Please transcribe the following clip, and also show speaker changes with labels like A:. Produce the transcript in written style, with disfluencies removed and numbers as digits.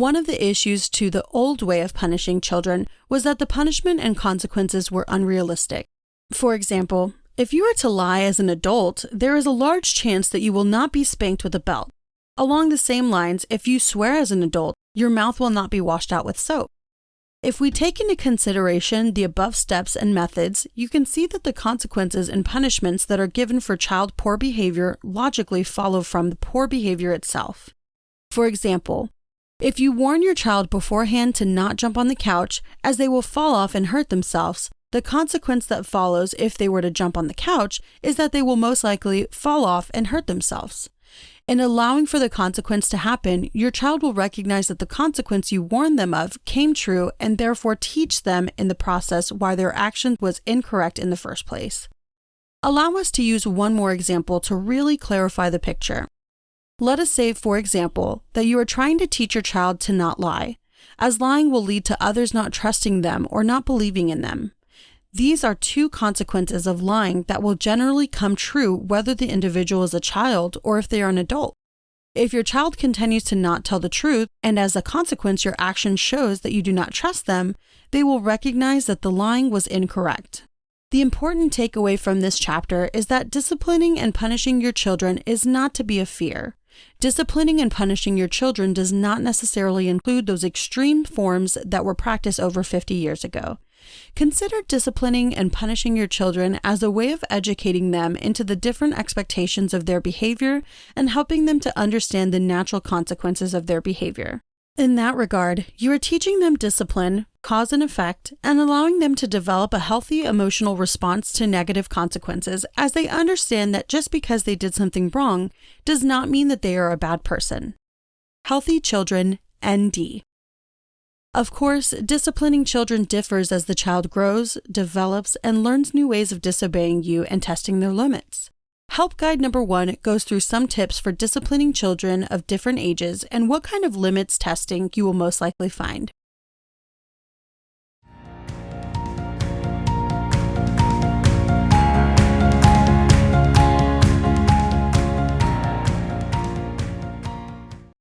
A: One of the issues to the old way of punishing children was that the punishment and consequences were unrealistic. For example, if you are to lie as an adult, there is a large chance that you will not be spanked with a belt. Along the same lines, if you swear as an adult, your mouth will not be washed out with soap. If we take into consideration the above steps and methods, you can see that the consequences and punishments that are given for child poor behavior logically follow from the poor behavior itself. For example, if you warn your child beforehand to not jump on the couch, as they will fall off and hurt themselves, the consequence that follows if they were to jump on the couch is that they will most likely fall off and hurt themselves. In allowing for the consequence to happen, your child will recognize that the consequence you warned them of came true and therefore teach them in the process why their action was incorrect in the first place. Allow us to use one more example to really clarify the picture. Let us say, for example, that you are trying to teach your child to not lie, as lying will lead to others not trusting them or not believing in them. These are two consequences of lying that will generally come true whether the individual is a child or if they are an adult. If your child continues to not tell the truth, and as a consequence your action shows that you do not trust them, they will recognize that the lying was incorrect. The important takeaway from this chapter is that disciplining and punishing your children is not to be a fear. Disciplining and punishing your children does not necessarily include those extreme forms that were practiced over 50 years ago. Consider disciplining and punishing your children as a way of educating them into the different expectations of their behavior and helping them to understand the natural consequences of their behavior. In that regard, you are teaching them discipline, cause and effect, and allowing them to develop a healthy emotional response to negative consequences as they understand that just because they did something wrong does not mean that they are a bad person. Healthy children, ND. Of course, disciplining children differs as the child grows, develops, and learns new ways of disobeying you and testing their limits. Help Guide number 1 goes through some tips for disciplining children of different ages and what kind of limits testing you will most likely find.